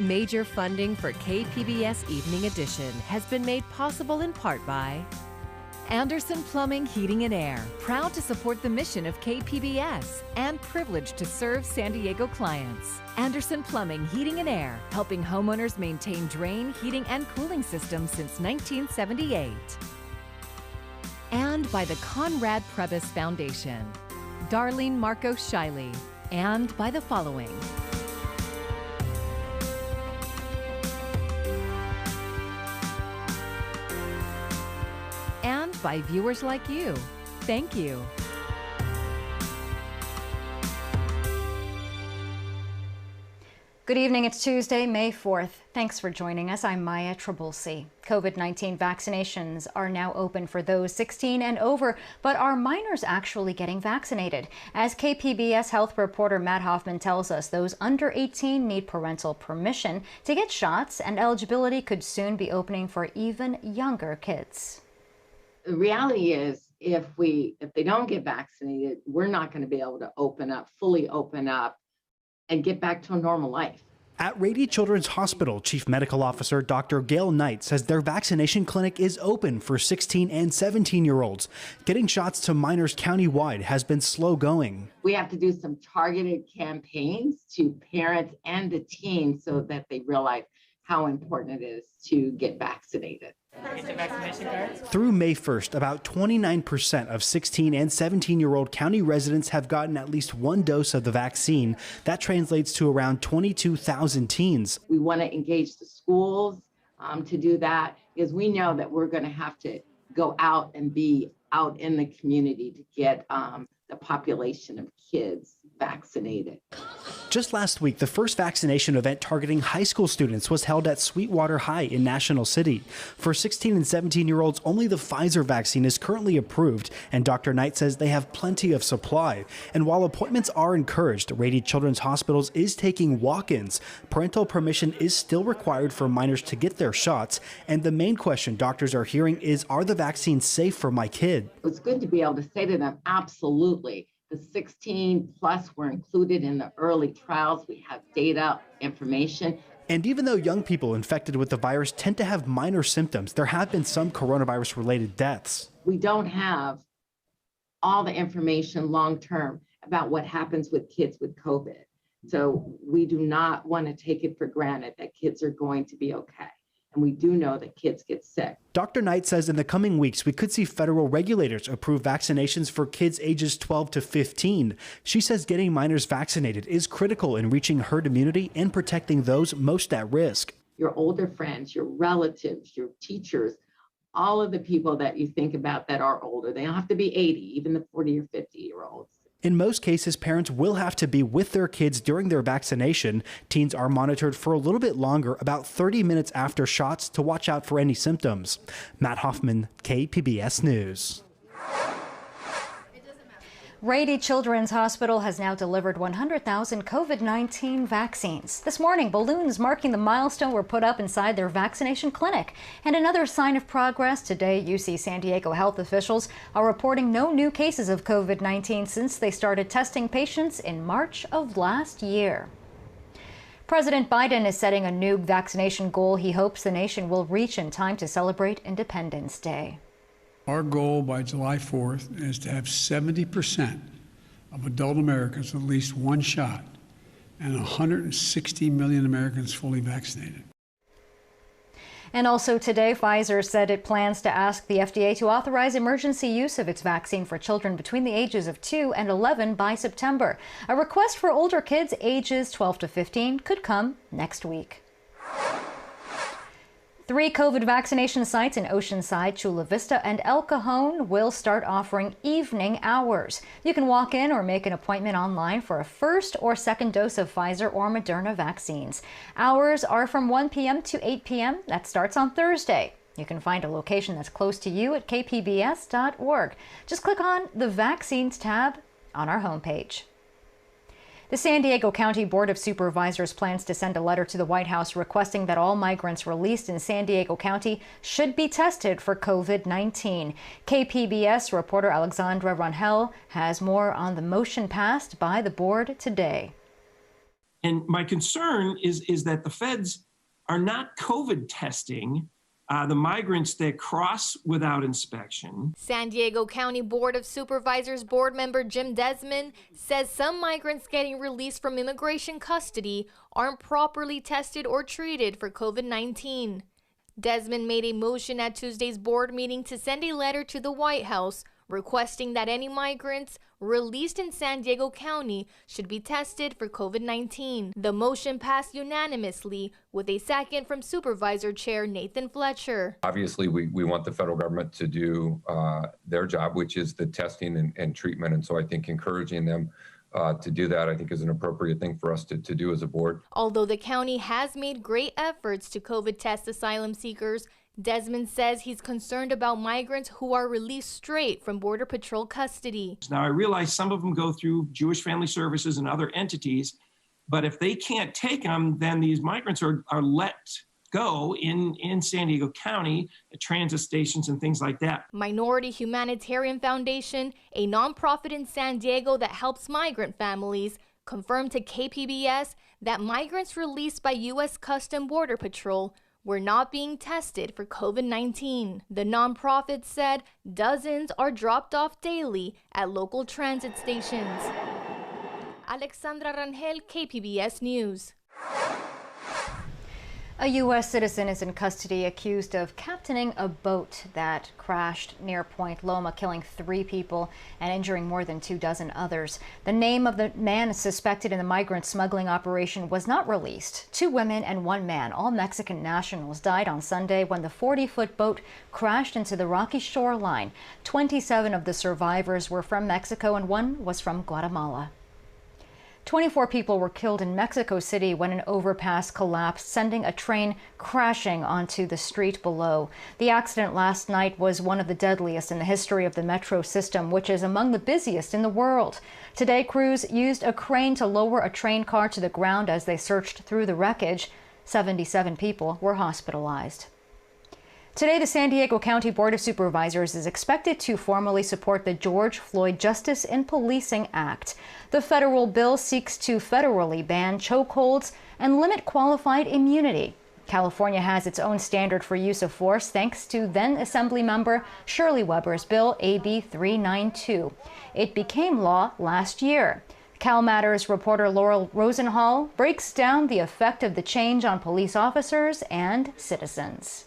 Major funding for KPBS Evening Edition has been made possible in part by Anderson Plumbing, Heating and Air, proud to support the mission of KPBS and privileged to serve San Diego clients. Anderson Plumbing, Heating and Air, helping homeowners maintain drain, heating, and cooling systems since 1978. And by the Conrad Prebys Foundation, Darlene Marco Shiley, and by the following. And by viewers like you. Thank you. Good evening. It's Tuesday, May 4th. Thanks for joining us. I'm Maya Trabulsi. COVID-19 vaccinations are now open for those 16 and over, but are minors actually getting vaccinated? As KPBS health reporter Matt Hoffman tells us, those under 18 need parental permission to get shots, and eligibility could soon be opening for even younger kids. The reality is, if they don't get vaccinated, we're not going to be able to fully open up and get back to a normal life. At Rady Children's Hospital, Chief Medical Officer Dr. Gail Knight says their vaccination clinic is open for 16 and 17-year-olds. Getting shots to minors countywide has been slow going. We have to do some targeted campaigns to parents and the teens so that they realize how important it is to get vaccinated. Through May 1st, about 29% of 16 and 17-year-old county residents have gotten at least one dose of the vaccine. That translates to around 22,000 teens. We want to engage the schools to do that, because we know that we're going to have to go out and be out in the community to get the population of kids vaccinated. Just last week, the first vaccination event targeting high school students was held at Sweetwater High in National City. For 16 and 17-year-olds, only the Pfizer vaccine is currently approved, and Dr. Knight says they have plenty of supply. And while appointments are encouraged, Rady Children's Hospitals is taking walk-ins. Parental permission is still required for minors to get their shots, and the main question doctors are hearing is, are the vaccines safe for my kid? It's good to be able to say to them, absolutely. The 16 plus were included in the early trials. We have data, information. And even though young people infected with the virus tend to have minor symptoms, there have been some coronavirus-related deaths. We don't have all the information long-term about what happens with kids with COVID. So we do not want to take it for granted that kids are going to be okay. And we do know that kids get sick. Dr. Knight says in the coming weeks, we could see federal regulators approve vaccinations for kids ages 12 to 15. She says getting minors vaccinated is critical in reaching herd immunity and protecting those most at risk. Your older friends, your relatives, your teachers, all of the people that you think about that are older, they don't have to be 80, even the 40 or 50-year-olds. In most cases, parents will have to be with their kids during their vaccination. Teens are monitored for a little bit longer, about 30 minutes after shots, to watch out for any symptoms. Matt Hoffman, KPBS News. Rady Children's Hospital has now delivered 100,000 COVID-19 vaccines. This morning, balloons marking the milestone were put up inside their vaccination clinic. And another sign of progress, today UC San Diego health officials are reporting no new cases of COVID-19 since they started testing patients in March of last year. President Biden is setting a new vaccination goal he hopes the nation will reach in time to celebrate Independence Day. Our goal by July 4th is to have 70% of adult Americans with at least one shot and 160 million Americans fully vaccinated. And also today, Pfizer said it plans to ask the FDA to authorize emergency use of its vaccine for children between the ages of 2 and 11 by September. A request for older kids ages 12 to 15 could come next week. 3 COVID vaccination sites in Oceanside, Chula Vista, and El Cajon will start offering evening hours. You can walk in or make an appointment online for a first or second dose of Pfizer or Moderna vaccines. Hours are from 1 p.m. to 8 p.m. That starts on Thursday. You can find a location that's close to you at kpbs.org. Just click on the Vaccines tab on our homepage. The San Diego County Board of Supervisors plans to send a letter to the White House requesting that all migrants released in San Diego County should be tested for COVID-19. KPBS reporter Alexandra Rangel has more on the motion passed by the board today. And my concern is that the feds are not COVID testing the migrants that cross without inspection. San Diego County Board of Supervisors board member Jim Desmond says some migrants getting released from immigration custody aren't properly tested or treated for COVID-19. Desmond made a motion at Tuesday's board meeting to send a letter to the White House requesting that any migrants released in San Diego County should be tested for COVID-19. The motion passed unanimously with a second from Supervisor Chair Nathan Fletcher. Obviously, we want the federal government to do their job, which is the testing and treatment. And so I think encouraging them to do that, I think, is an appropriate thing for us to do as a board. Although the county has made great efforts to COVID test asylum seekers, Desmond says he's concerned about migrants who are released straight from Border Patrol custody. Now, I realize some of them go through Jewish Family Services and other entities, but if they can't take them, then these migrants are let go in San Diego County at transit stations and things like that. Minority Humanitarian Foundation, a nonprofit in San Diego that helps migrant families, confirmed to KPBS that migrants released by U.S. Customs Border Patrol were not being tested for COVID-19. The nonprofit said dozens are dropped off daily at local transit stations. Alexandra Rangel, KPBS News. A U.S. citizen is in custody accused of captaining a boat that crashed near Point Loma, killing 3 people and injuring more than 24 others. The name of the man suspected in the migrant smuggling operation was not released. 2 women and 1 man, all Mexican nationals, died on Sunday when the 40-foot boat crashed into the rocky shoreline. 27 of the survivors were from Mexico and 1 was from Guatemala. 24 people were killed in Mexico City when an overpass collapsed, sending a train crashing onto the street below. The accident last night was one of the deadliest in the history of the metro system, which is among the busiest in the world. Today, crews used a crane to lower a train car to the ground as they searched through the wreckage. 77 people were hospitalized. Today, the San Diego County Board of Supervisors is expected to formally support the George Floyd Justice in Policing Act. The federal bill seeks to federally ban chokeholds and limit qualified immunity. California has its own standard for use of force thanks to then Assemblymember Shirley Weber's bill AB 392. It became law last year. Cal Matters reporter Laurel Rosenhall breaks down the effect of the change on police officers and citizens.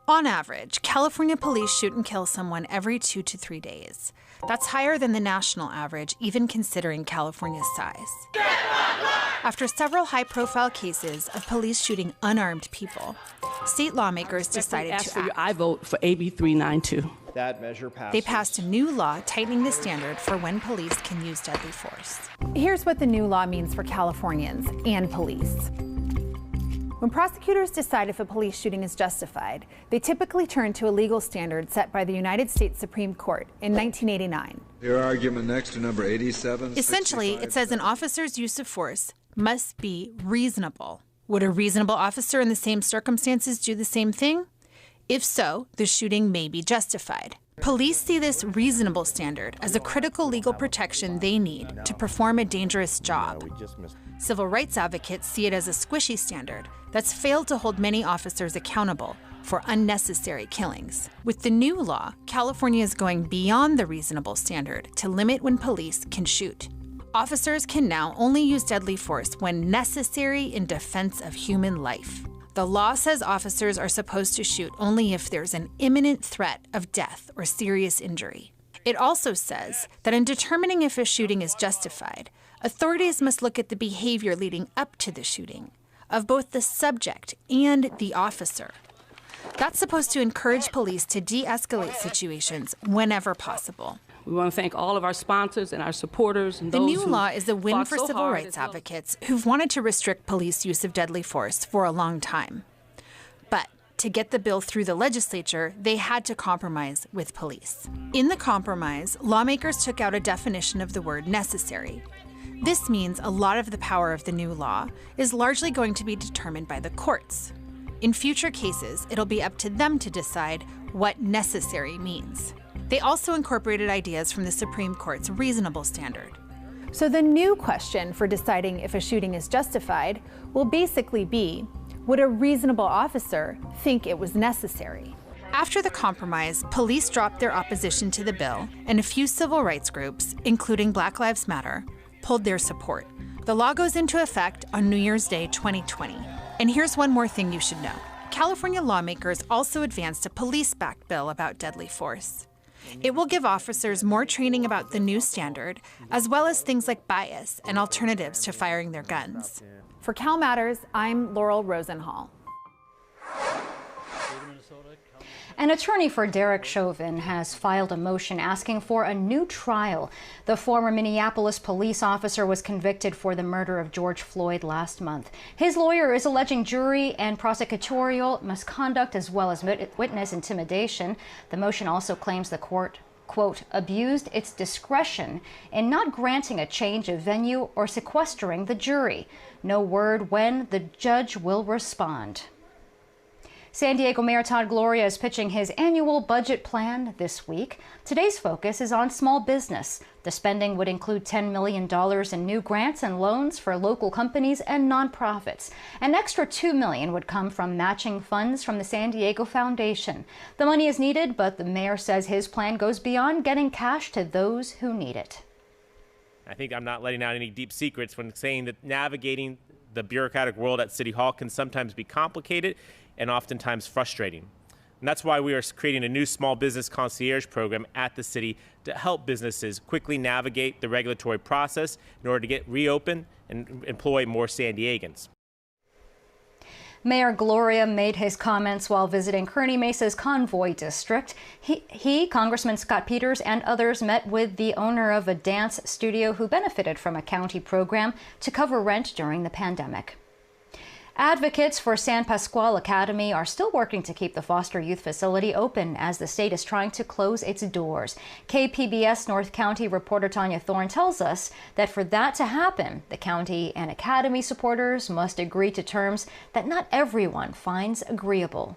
On average, California police shoot and kill someone every 2 to 3 days. That's higher than the national average, even considering California's size. After several high-profile cases of police shooting unarmed people, state lawmakers decided to act. I vote for AB 392. That measure passes. They passed a new law tightening the standard for when police can use deadly force. Here's what the new law means for Californians and police. When prosecutors decide if a police shooting is justified, they typically turn to a legal standard set by the United States Supreme Court in 1989. Your argument next to number 87. Essentially, it says an officer's use of force must be reasonable. Would a reasonable officer in the same circumstances do the same thing? If so, the shooting may be justified. Police see this reasonable standard as a critical legal protection they need to perform a dangerous job. Civil rights advocates see it as a squishy standard that's failed to hold many officers accountable for unnecessary killings. With the new law, California is going beyond the reasonable standard to limit when police can shoot. Officers can now only use deadly force when necessary in defense of human life. The law says officers are supposed to shoot only if there's an imminent threat of death or serious injury. It also says that in determining if a shooting is justified, authorities must look at the behavior leading up to the shooting of both the subject and the officer. That's supposed to encourage police to de-escalate situations whenever possible. We want to thank all of our sponsors and our supporters and the those new who law is a win for so civil rights advocates who've wanted to restrict police use of deadly force for a long time. But to get the bill through the legislature, they had to compromise with police. In the compromise, lawmakers took out a definition of the word necessary. This means a lot of the power of the new law is largely going to be determined by the courts. In future cases, it'll be up to them to decide what necessary means. They also incorporated ideas from the Supreme Court's reasonable standard. So the new question for deciding if a shooting is justified will basically be, would a reasonable officer think it was necessary? After the compromise, police dropped their opposition to the bill, and a few civil rights groups, including Black Lives Matter, pulled their support. The law goes into effect on New Year's Day 2020. And here's one more thing you should know. California lawmakers also advanced a police-backed bill about deadly force. It will give officers more training about the new standard, as well as things like bias and alternatives to firing their guns. For Cal Matters, I'm Laurel Rosenhall. An attorney for Derek Chauvin has filed a motion asking for a new trial. The former Minneapolis police officer was convicted for the murder of George Floyd last month. His lawyer is alleging jury and prosecutorial misconduct as well as witness intimidation. The motion also claims the court, quote, abused its discretion in not granting a change of venue or sequestering the jury. No word when the judge will respond. San Diego Mayor Todd Gloria is pitching his annual budget plan this week. Today's focus is on small business. The spending would include $10 million in new grants and loans for local companies and nonprofits. An extra $2 million would come from matching funds from the San Diego Foundation. The money is needed, but the mayor says his plan goes beyond getting cash to those who need it. I think I'm not letting out any deep secrets when saying that navigating the bureaucratic world at City Hall can sometimes be complicated and oftentimes frustrating. And that's why we are creating a new small business concierge program at the city to help businesses quickly navigate the regulatory process in order to get reopened and employ more San Diegans. Mayor Gloria made his comments while visiting Kearny Mesa's Convoy District. He, Congressman Scott Peters, and others met with the owner of a dance studio who benefited from a county program to cover rent during the pandemic. Advocates for San Pasqual Academy are still working to keep the foster youth facility open as the state is trying to close its doors. KPBS North County reporter Tanya Thorne tells us that for that to happen, the county and academy supporters must agree to terms that not everyone finds agreeable.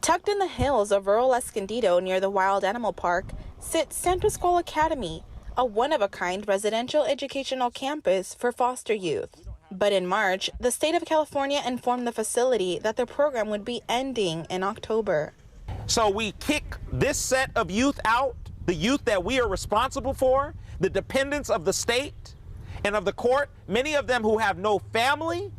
Tucked in the hills of rural Escondido near the Wild Animal Park sits San Pasqual Academy, a one-of-a-kind residential educational campus for foster youth. But in March, the state of California informed the facility that the program would be ending in October. So we kick this set of youth out, the youth that we are responsible for, the dependents of the state and of the court, many of them who have no family.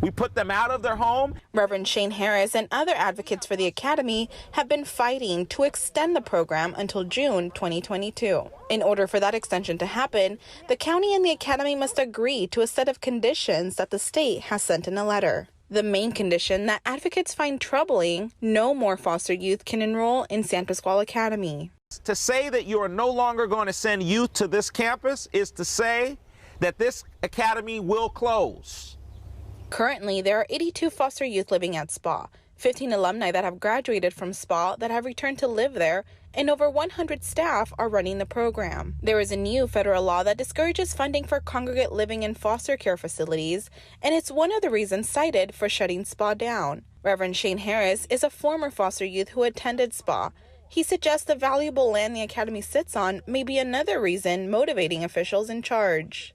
We put them out of their home. Reverend Shane Harris and other advocates for the academy have been fighting to extend the program until June 2022. In order for that extension to happen, the county and the academy must agree to a set of conditions that the state has sent in a letter. The main condition that advocates find troubling: no more foster youth can enroll in San Pasqual Academy. To say that you are no longer going to send youth to this campus is to say that this academy will close. Currently, there are 82 foster youth living at SPA, 15 alumni that have graduated from SPA that have returned to live there, and over 100 staff are running the program. There is a new federal law that discourages funding for congregate living in foster care facilities, and it's one of the reasons cited for shutting SPA down. Reverend Shane Harris is a former foster youth who attended SPA. He suggests the valuable land the academy sits on may be another reason motivating officials in charge.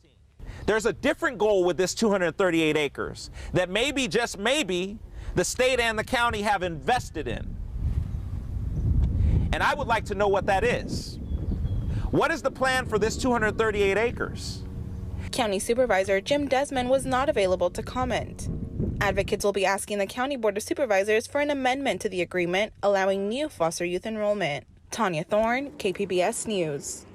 There's a different goal with this 238 acres that maybe, just maybe, the state and the county have invested in. And I would like to know what that is. What is the plan for this 238 acres? County Supervisor Jim Desmond was not available to comment. Advocates will be asking the County Board of Supervisors for an amendment to the agreement allowing new foster youth enrollment. Tanya Thorne, KPBS News.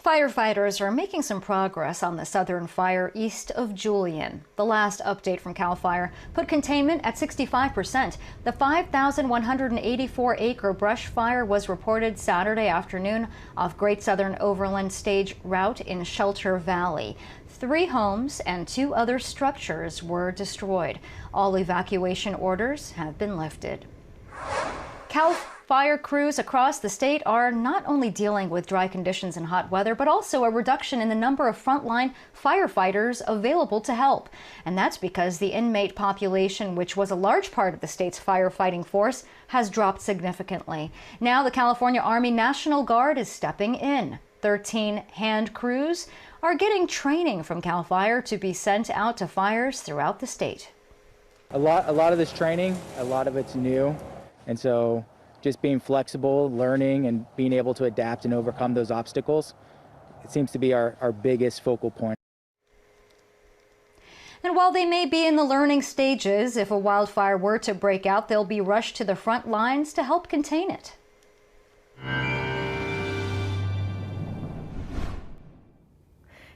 Firefighters are making some progress on the southern fire east of Julian. The last update from CAL FIRE put containment at 65%. The 5,184-acre brush fire was reported Saturday afternoon off Great Southern Overland Stage route in Shelter Valley. 3 homes and 2 other structures were destroyed. All evacuation orders have been lifted. CAL FIRE crews across the state are not only dealing with dry conditions and hot weather, but also a reduction in the number of frontline firefighters available to help. And that's because the inmate population, which was a large part of the state's firefighting force, has dropped significantly. Now the California Army National Guard is stepping in. 13 hand crews are getting training from CAL FIRE to be sent out to fires throughout the state. A lot of this training, a lot of it's new, and so just being flexible, learning, and being able to adapt and overcome those obstacles, it seems to be our biggest focal point. And while they may be in the learning stages, if a wildfire were to break out, they'll be rushed to the front lines to help contain it.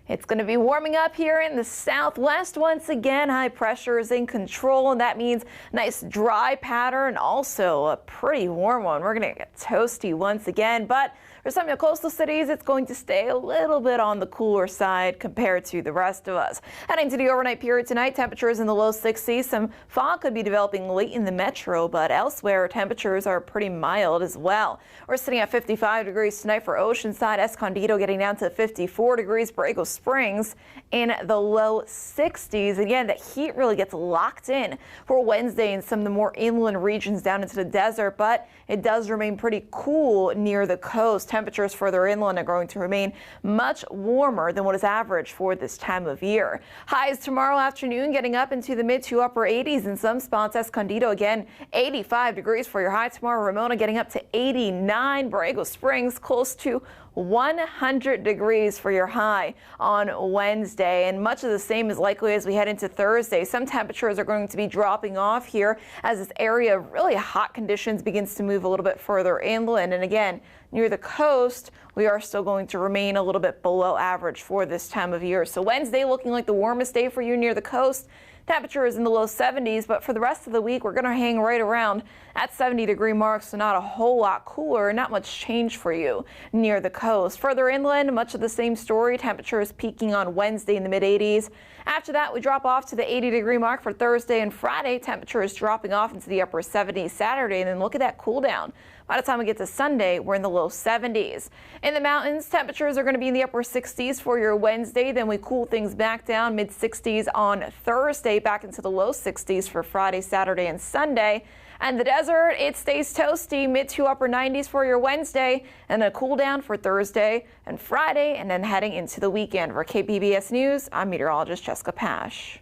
It's going to be warming up here in the southwest once again. High pressure is in control, and that means nice dry pattern, also a pretty warm one. We're going to get toasty once again, but for some of the coastal cities, it's going to stay a little bit on the cooler side compared to the rest of us. Heading to the overnight period tonight, temperatures in the low 60s. Some fog could be developing late in the metro, but elsewhere, temperatures are pretty mild as well. We're sitting at 55 degrees tonight for Oceanside, Escondido getting down to 54 degrees, Borrego Springs in the low 60s. Again, the heat really gets locked in for Wednesday in some of the more inland regions down into the desert, but it does remain pretty cool near the coast. Temperatures further inland are going to remain much warmer than what is average for this time of year. Highs tomorrow afternoon getting up into the mid to upper 80s in some spots. Escondido again 85 degrees for your high tomorrow. Ramona getting up to 89. Borrego Springs close to 100 degrees for your high on Wednesday, and much of the same is likely as we head into Thursday. Some temperatures are going to be dropping off here as this area of really hot conditions begins to move a little bit further inland, and again near the coast we are still going to remain a little bit below average for this time of year. So Wednesday looking like the warmest day for you near the coast. Temperature is in the low 70s, but for the rest of the week, we're going to hang right around at 70-degree marks, so not a whole lot cooler, not much change for you near the coast. Further inland, much of the same story. Temperatures peaking on Wednesday in the mid-80s. After that, we drop off to the 80-degree mark for Thursday and Friday. Temperatures dropping off into the upper 70s Saturday, and then look at that cool down. By the time we get to Sunday, we're in the low 70s. In the mountains, temperatures are going to be in the upper 60s for your Wednesday. Then we cool things back down, mid-60s on Thursday, back into the low 60s for Friday, Saturday, and Sunday. And the desert, it stays toasty, mid to upper 90s for your Wednesday, and a cool down for Thursday and Friday, and then heading into the weekend. For KPBS News, I'm meteorologist Jessica Pash.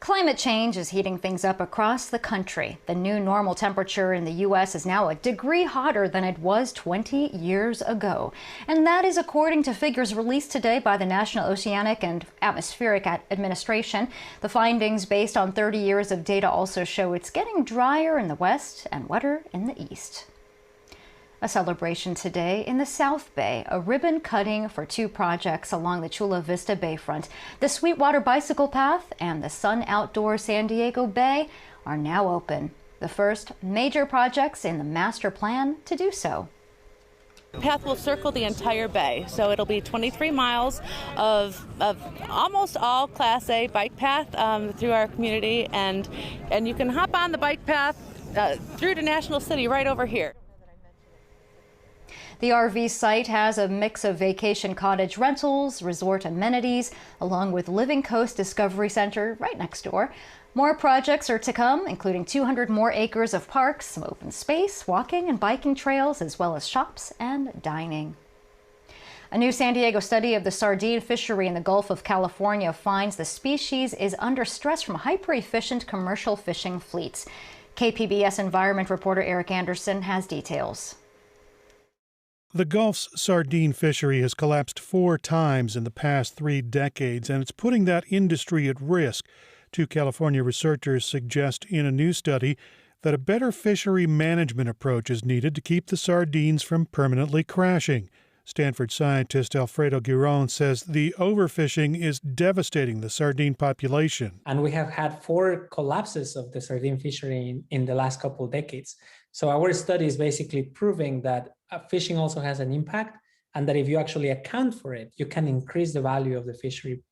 Climate change is heating things up across the country. The new normal temperature in the U.S. is now a degree hotter than it was 20 years ago. And that is according to figures released today by the National Oceanic and Atmospheric Administration. The findings based on 30 years of data also show it's getting drier in the west and wetter in the east. A celebration today in the South Bay, a ribbon cutting for two projects along the Chula Vista Bayfront. The Sweetwater Bicycle Path and the Sun Outdoor San Diego Bay are now open, the first major projects in the master plan to do so. The path will circle the entire bay, so it'll be 23 miles of almost all Class A bike path through our community, and you can hop on the bike path through to National City right over here. The RV site has a mix of vacation cottage rentals, resort amenities, along with Living Coast Discovery Center right next door. More projects are to come, including 200 more acres of parks, some open space, walking and biking trails, as well as shops and dining. A new San Diego study of the sardine fishery in the Gulf of California finds the species is under stress from hyper-efficient commercial fishing fleets. KPBS environment reporter Eric Anderson has details. The Gulf's sardine fishery has collapsed 4 times in the past 3 decades, and it's putting that industry at risk. 2 California researchers suggest in a new study that a better fishery management approach is needed to keep the sardines from permanently crashing. Stanford scientist Alfredo Giron says the overfishing is devastating the sardine population. And we have had 4 collapses of the sardine fishery in the last couple of decades. So our study is basically proving that fishing also has an impact, and that if you actually account for it, you can increase the value of the fishery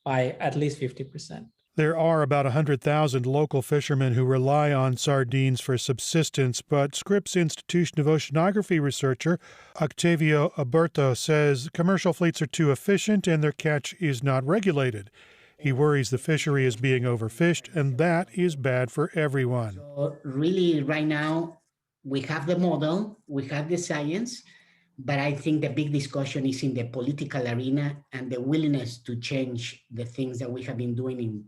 by at least 50%. There are about 100,000 local fishermen who rely on sardines for subsistence, but Scripps Institution of Oceanography researcher Octavio Alberto says commercial fleets are too efficient and their catch is not regulated. He worries the fishery is being overfished, and that is bad for everyone. So really, right now, we have the model, we have the science, but I think the big discussion is in the political arena and the willingness to change the things that we have been doing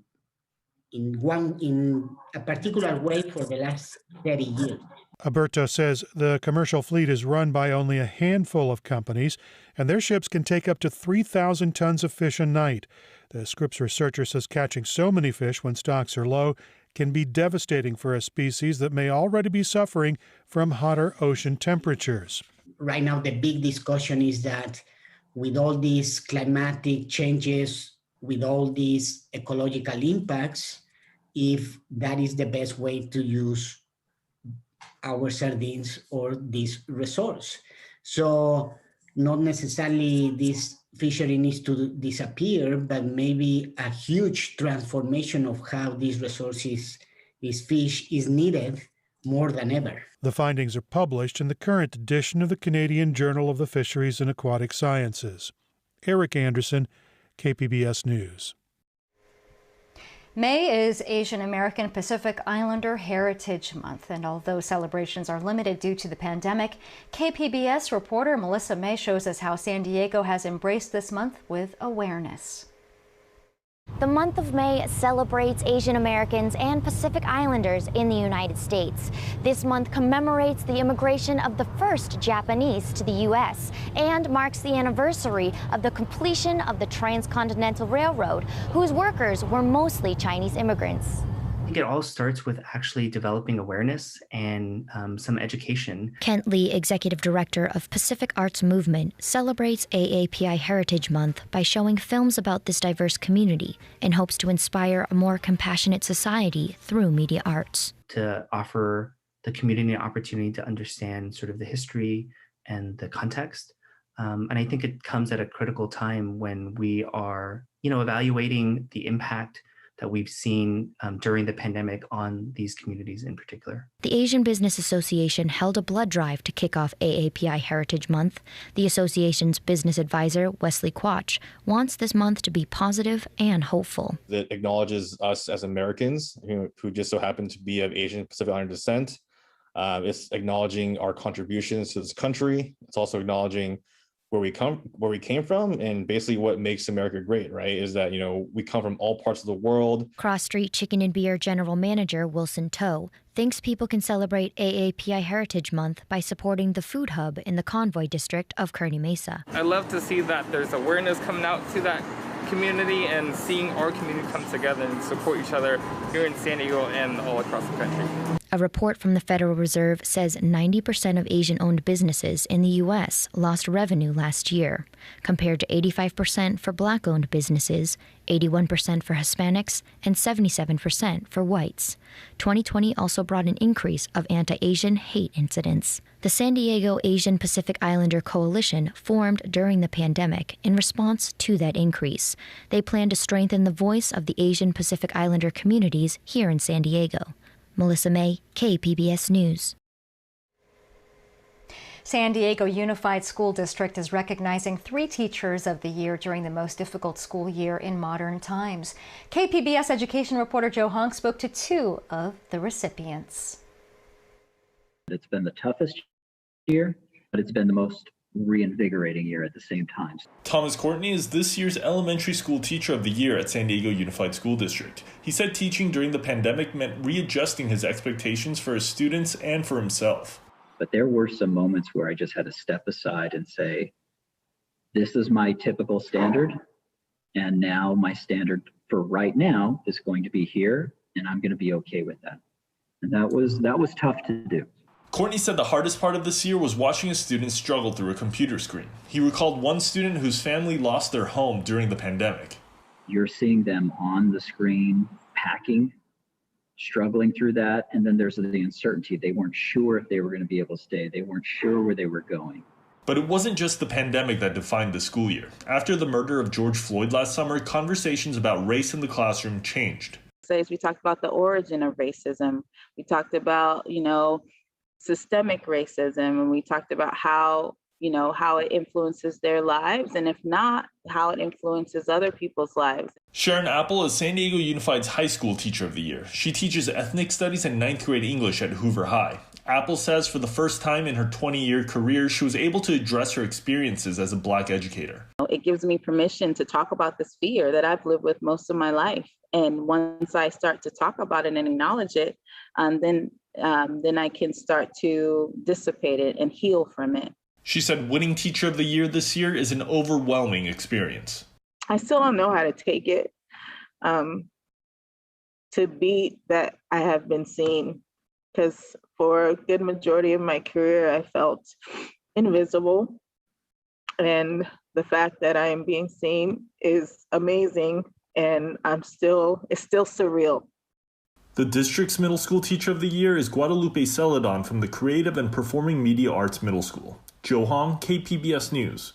in a particular way for the last 30 years. Alberto says the commercial fleet is run by only a handful of companies, and their ships can take up to 3,000 tons of fish a night. The Scripps researcher says catching so many fish when stocks are low can be devastating for a species that may already be suffering from hotter ocean temperatures. Right now, the big discussion is that with all these climatic changes, with all these ecological impacts, if that is the best way to use our sardines or this resource. So not necessarily this fishery needs to disappear, but maybe a huge transformation of how these resources, this fish, is needed more than ever. The findings are published in the current edition of the Canadian Journal of the Fisheries and Aquatic Sciences. Eric Anderson, KPBS News. May is Asian American Pacific Islander Heritage Month, and although celebrations are limited due to the pandemic, KPBS reporter Melissa May shows us how San Diego has embraced this month with awareness. The month of May celebrates Asian Americans and Pacific Islanders in the United States. This month commemorates the immigration of the first Japanese to the U.S. and marks the anniversary of the completion of the Transcontinental Railroad, whose workers were mostly Chinese immigrants. I think it all starts with actually developing awareness and some education. Kent Lee, Executive Director of Pacific Arts Movement, celebrates AAPI Heritage Month by showing films about this diverse community and hopes to inspire a more compassionate society through media arts. To offer the community an opportunity to understand sort of the history and the context. And I think it comes at a critical time when we are, evaluating the impact that we've seen during the pandemic on these communities in particular. The Asian Business Association held a blood drive to kick off AAPI Heritage Month. The association's business advisor, Wesley Quach, wants this month to be positive and hopeful. It acknowledges us as Americans who just so happen to be of Asian Pacific Islander descent. It's acknowledging our contributions to this country. It's also acknowledging where we came from, and basically what makes America great, right, is that, we come from all parts of the world. Cross Street Chicken and Beer General Manager Wilson Toe thinks people can celebrate AAPI Heritage Month by supporting the food hub in the Convoy District of Kearny Mesa. I love to see that there's awareness coming out to that community and seeing our community come together and support each other here in San Diego and all across the country. A report from the Federal Reserve says 90% of Asian-owned businesses in the U.S. lost revenue last year, compared to 85% for Black-owned businesses, 81% for Hispanics, and 77% for whites. 2020 also brought an increase of anti-Asian hate incidents. The San Diego Asian Pacific Islander Coalition formed during the pandemic in response to that increase. They plan to strengthen the voice of the Asian Pacific Islander communities here in San Diego. Melissa May, KPBS News. San Diego Unified School District is recognizing 3 Teachers of the Year during the most difficult school year in modern times. KPBS education reporter Joe Honk spoke to 2 of the recipients. It's been the toughest year, but it's been the most reinvigorating year at the same time. Thomas Courtney is this year's Elementary School Teacher of the Year at San Diego Unified School District. He said teaching during the pandemic meant readjusting his expectations for his students and for himself. But there were some moments where I just had to step aside and say, this is my typical standard, and now my standard for right now is going to be here, and I'm going to be okay with that. And that was tough to do. Courtney said the hardest part of this year was watching his students struggle through a computer screen. He recalled one student whose family lost their home during the pandemic. You're seeing them on the screen, packing, struggling through that, and then there's the uncertainty. They weren't sure if they were going to be able to stay. They weren't sure where they were going. But it wasn't just the pandemic that defined the school year. After the murder of George Floyd last summer, conversations about race in the classroom changed. We talked about the origin of racism. We talked about, systemic racism, and we talked about how it influences their lives, and if not, how it influences other people's lives. Sharon Apple is San Diego Unified's High School Teacher of the Year. She teaches ethnic studies and 9th grade English at Hoover High. Apple says for the first time in her 20-year career, she was able to address her experiences as a Black educator. It gives me permission to talk about this fear that I've lived with most of my life. And once I start to talk about it and acknowledge it, then I can start to dissipate it and heal from it. She said winning Teacher of the Year this year is an overwhelming experience. I still don't know how to take it, to be that I have been seen, because for a good majority of my career, I felt invisible. And the fact that I am being seen is amazing, and it's still surreal. The district's middle school teacher of the year is Guadalupe Celadon from the Creative and Performing Media Arts Middle School. Joe Hong, KPBS News.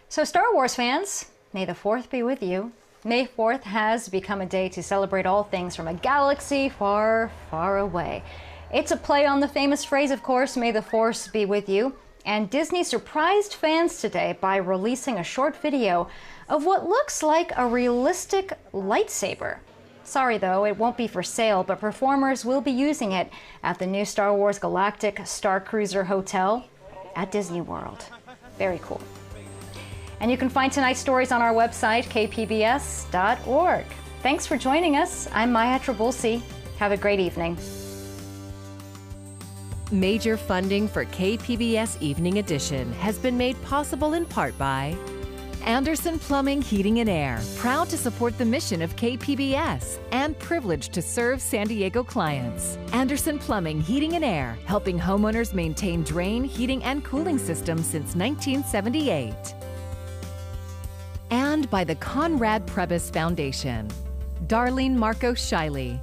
So Star Wars fans, may the 4th be with you. May 4th has become a day to celebrate all things from a galaxy far, far away. It's a play on the famous phrase, of course, may the Force be with you. And Disney surprised fans today by releasing a short video of what looks like a realistic lightsaber. Sorry though, it won't be for sale, but performers will be using it at the new Star Wars Galactic Star Cruiser Hotel at Disney World. Very cool. And you can find tonight's stories on our website, kpbs.org. Thanks for joining us. I'm Maya Trabulsi. Have a great evening. Major funding for KPBS Evening Edition has been made possible in part by Anderson Plumbing, Heating and Air, proud to support the mission of KPBS and privileged to serve San Diego clients. Anderson Plumbing, Heating and Air, helping homeowners maintain drain, heating, and cooling systems since 1978. And by the Conrad Prebys Foundation, Darlene Marco Shiley,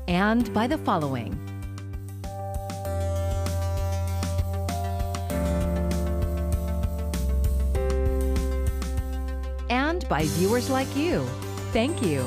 and by the following. And by viewers like you. Thank you.